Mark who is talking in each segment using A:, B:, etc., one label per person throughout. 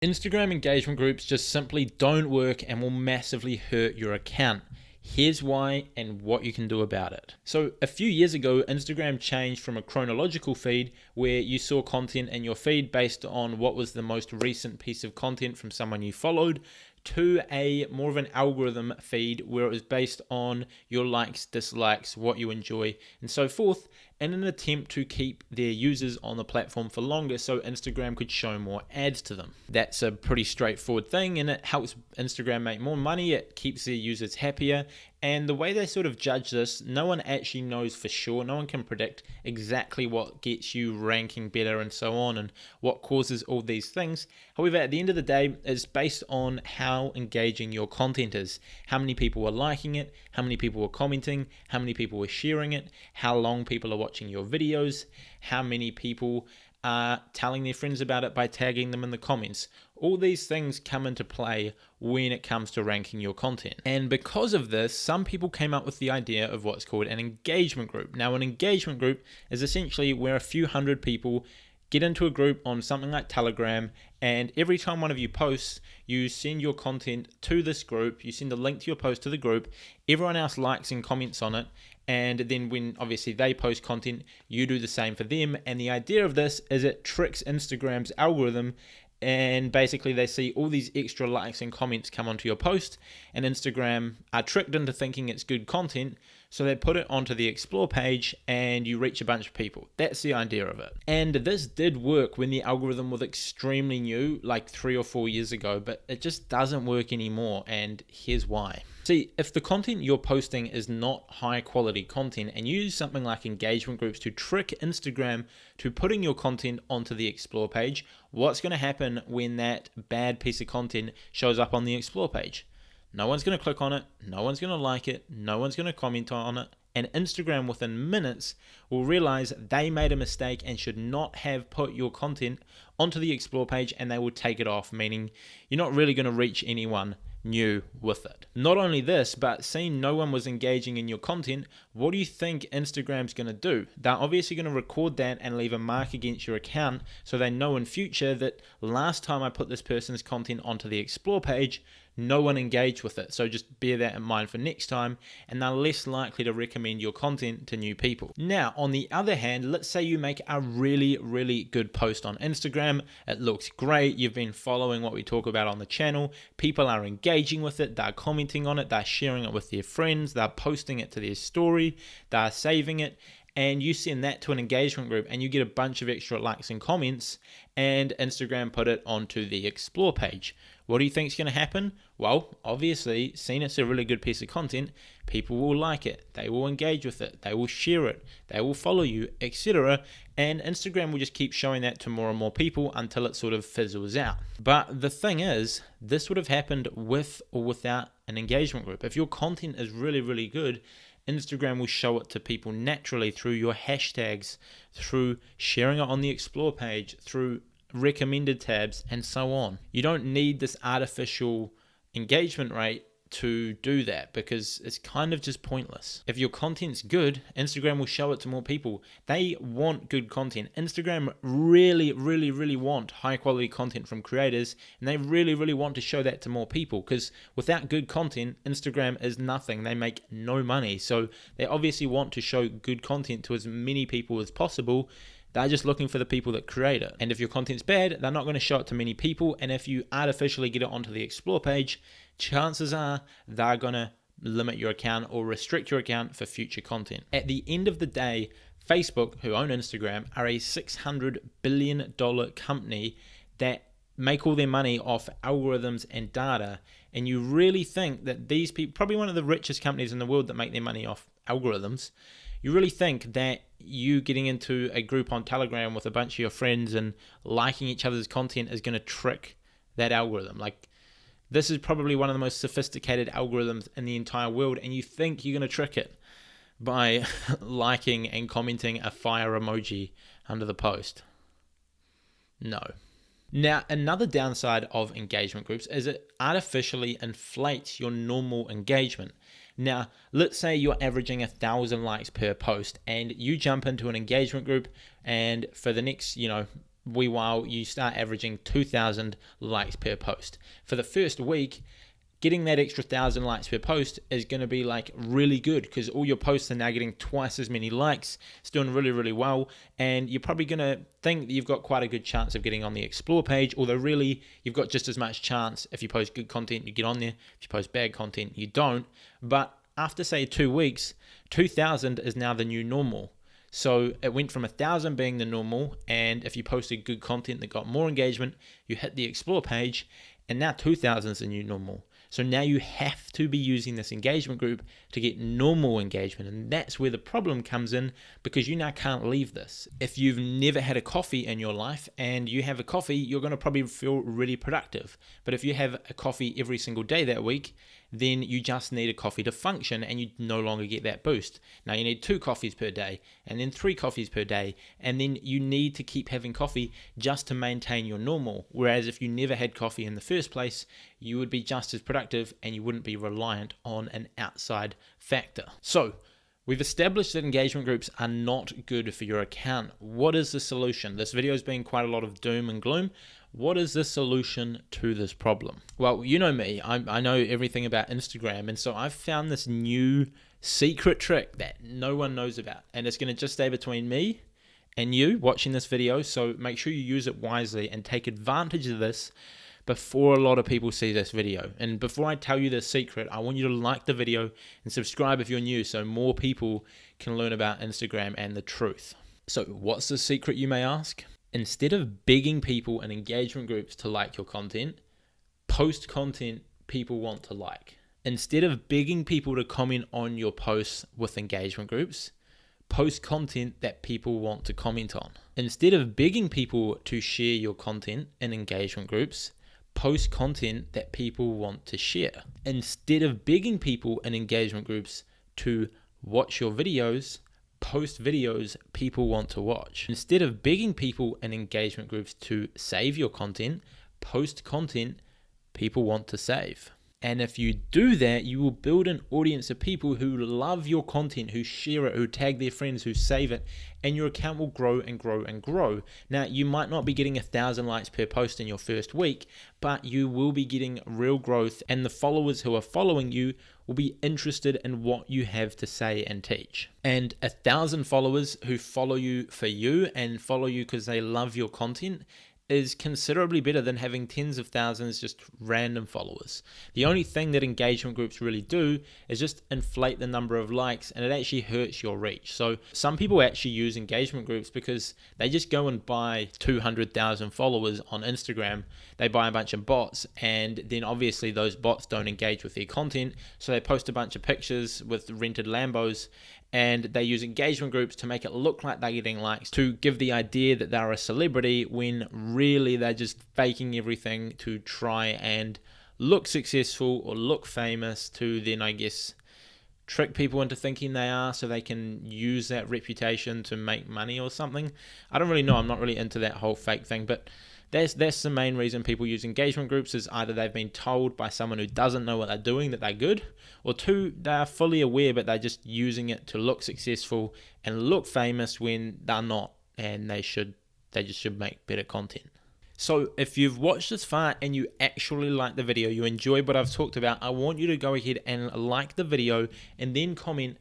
A: Instagram engagement groups just simply don't work and will massively hurt your account. Here's why and what you can do about it. So a few years ago, Instagram changed from a chronological feed where you saw content in your feed based on what was the most recent piece of content from someone you followed, to a more of an algorithm feed where it was based on your likes, dislikes, what you enjoy, and so forth, in an attempt to keep their users on the platform for longer so Instagram could show more ads to them. That's a pretty straightforward thing, and it helps Instagram make more money, it keeps their users happier, and the way they sort of judge this, no one actually knows for sure. No one can predict exactly what gets you ranking better and so on, and what causes all these things. However, at the end of the day, it's based on how engaging your content is. How many people are liking it, how many people are commenting, how many people are sharing it, how long people are watching your videos, how many people are telling their friends about it by tagging them in the comments. All these things come into play when it comes to ranking your content. And because of this, some people came up with the idea of what's called an engagement group. Now, an engagement group is essentially where a few hundred people get into a group on something like Telegram, and every time one of you posts, you send your content to this group, you send a link to your post to the group, everyone else likes and comments on it, and then when obviously they post content, you do the same for them. And the idea of this is it tricks Instagram's algorithm, and basically they see all these extra likes and comments come onto your post, and Instagram are tricked into thinking it's good content, so they put it onto the explore page and you reach a bunch of people. That's the idea of it. And this did work when the algorithm was extremely new, like 3 or 4 years ago, but it just doesn't work anymore, and here's why. See, if the content you're posting is not high quality content and you use something like engagement groups to trick Instagram to putting your content onto the explore page, what's going to happen when that bad piece of content shows up on the explore page? No one's going to click on it, no one's going to like it, no one's going to comment on it, and Instagram within minutes will realize they made a mistake and should not have put your content onto the explore page, and they will take it off, meaning you're not really going to reach anyone new with it. Not only this, but seeing no one was engaging in your content, what do you think Instagram's going to do? They're obviously going to record that and leave a mark against your account so they know in future that last time I put this person's content onto the explore page, no one engaged with it. So just bear that in mind for next time, and they're less likely to recommend your content to new people. Now, on the other hand, let's say you make a really good post on Instagram. It looks great. You've been following what we talk about on the channel. People are engaging with it. They're commenting on it. They're sharing it with their friends. They're posting it to their story. They're saving it. And you send that to an engagement group and you get a bunch of extra likes and comments, and Instagram put it onto the explore page. What do you think is going to happen? Well, obviously, seeing it's a really good piece of content, people will like it, they will engage with it, they will share it, they will follow you, etc. And Instagram will just keep showing that to more and more people until it sort of fizzles out. But the thing is, this would have happened with or without an engagement group. If your content is really good, Instagram will show it to people naturally through your hashtags, through sharing it on the explore page, through recommended tabs, and so on. You don't need this artificial engagement rate to do that because it's kind of just pointless. If your content's good, Instagram will show it to more people. They want good content. Instagram really want high quality content from creators, and they really want to show that to more people, because without good content, Instagram is nothing. They make no money. So they obviously want to show good content to as many people as possible. They're just looking for the people that create it. And if your content's bad, they're not going to show it to many people. And if you artificially get it onto the explore page, chances are they're going to limit your account or restrict your account for future content. At the end of the day, Facebook, who own Instagram, are a $600 billion company that make all their money off algorithms and data. And you really think that these people, probably one of the richest companies in the world that make their money off algorithms, you really think that you getting into a group on Telegram with a bunch of your friends and liking each other's content is going to trick that algorithm? Like, this is probably one of the most sophisticated algorithms in the entire world, and you think you're going to trick it by liking and commenting a fire emoji under the post? No. Now, another downside of engagement groups is it artificially inflates your normal engagement. Now, let's say you're averaging 1,000 likes per post and you jump into an engagement group, and for the next, wee while, you start averaging 2,000 likes per post. For the first week, getting that extra 1,000 likes per post is going to be like really good, because all your posts are now getting twice as many likes. It's doing really, really well. And you're probably going to think that you've got quite a good chance of getting on the explore page, although really you've got just as much chance. If you post good content, you get on there. If you post bad content, you don't. But after say 2 weeks, 2,000 is now the new normal. So it went from 1,000 being the normal, and if you posted good content that got more engagement, you hit the explore page, and now 2,000 is the new normal. So now you have to be using this engagement group to get normal engagement. And that's where the problem comes in, because you now can't leave this. If you've never had a coffee in your life and you have a coffee, you're going to probably feel really productive. But if you have a coffee every single day that week, then you just need a coffee to function, and you no longer get that boost. Now you need 2 coffees per day, and then 3 coffees per day, and then you need to keep having coffee just to maintain your normal. Whereas if you never had coffee in the first place, you would be just as productive and you wouldn't be reliant on an outside factor. So we've established that engagement groups are not good for your account. What is the solution? This video has been quite a lot of doom and gloom. What is the solution to this problem? Well, you know me, I know everything about Instagram, and so I've found this new secret trick that no one knows about, and it's going to just stay between me and you watching this video. So make sure you use it wisely and take advantage of this before a lot of people see this video. And before I tell you the secret, I want you to like the video and subscribe if you're new, so more people can learn about Instagram and the truth. So what's the secret, you may ask? Instead of begging people in engagement groups to like your content, post content people want to like. Instead of begging people to comment on your posts with engagement groups, post content that people want to comment on. Instead of begging people to share your content in engagement groups, post content that people want to share. Instead of begging people in engagement groups to watch your videos, post videos people want to watch. Instead of begging people in engagement groups to save your content, post content people want to save. And if you do that, you will build an audience of people who love your content, who share it, who tag their friends, who save it, and your account will grow and grow and grow. Now, you might not be getting 1,000 likes per post in your first week, but you will be getting real growth, and the followers who are following you will be interested in what you have to say and teach. And 1,000 followers who follow you for you and follow you because they love your content is considerably better than having tens of thousands just random followers. The only thing that engagement groups really do is just inflate the number of likes, and it actually hurts your reach. So some people actually use engagement groups because they just go and buy 200,000 followers on Instagram. They buy a bunch of bots, and then obviously those bots don't engage with their content, so they post a bunch of pictures with rented Lambos, and they use engagement groups to make it look like they're getting likes, to give the idea that they're a celebrity, when really they're just faking everything to try and look successful or look famous, to then, I guess, trick people into thinking they are, so they can use that reputation to make money or something. I don't really know. I'm not really into that whole fake thing, but that's the main reason people use engagement groups, is either they've been told by someone who doesn't know what they're doing that they're good, or 2, they are fully aware but they're just using it to look successful and look famous when they're not, and they just should make better content. So if you've watched this far and you actually like the video, you enjoy what I've talked about, I want you to go ahead and like the video and then comment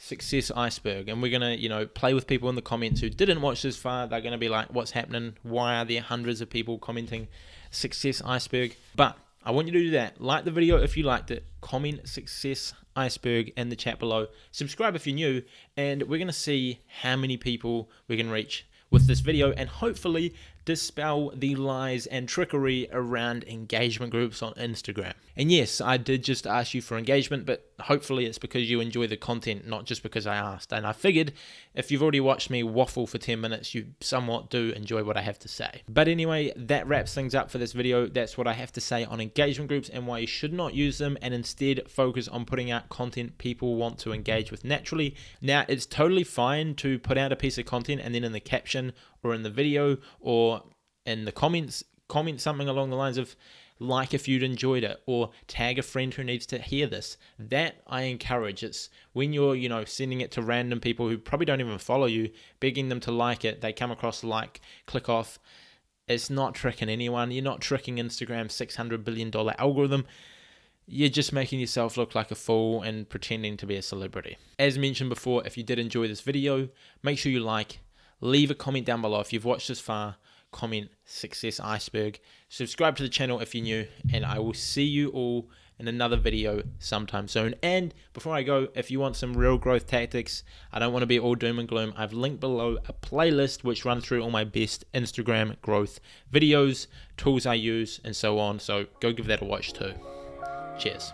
A: Success Iceberg, and we're gonna play with people in the comments who didn't watch this far. They're gonna be like, what's happening? Why are there hundreds of people commenting Success Iceberg? But I want you to do that. Like the video if you liked it, comment Success Iceberg in the chat below, subscribe if you're new, and we're gonna see how many people we can reach with this video, and hopefully dispel the lies and trickery around engagement groups on Instagram. And yes, I did just ask you for engagement, but hopefully it's because you enjoy the content, not just because I asked. And I figured if you've already watched me waffle for 10 minutes, you somewhat do enjoy what I have to say. But anyway, that wraps things up for this video. That's what I have to say on engagement groups and why you should not use them, and instead focus on putting out content people want to engage with naturally. Now, it's totally fine to put out a piece of content and then in the caption or in the video or in the comments, comment something along the lines of like if you'd enjoyed it, or tag a friend who needs to hear this. That I encourage. It's when you're sending it to random people who probably don't even follow you, begging them to like it, they come across like, click off, It's not tricking anyone. You're not tricking Instagram's $600 billion algorithm. You're just making yourself look like a fool and pretending to be a celebrity. As mentioned before, if you did enjoy this video, make sure you like, leave a comment down below if you've watched this far, comment success iceberg, subscribe to the channel if you're new, and I will see you all in another video sometime soon. And before I go, if you want some real growth tactics, I don't want to be all doom and gloom, I've linked below a playlist which runs through all my best Instagram growth videos, tools I use, and so on. So go give that a watch too. Cheers.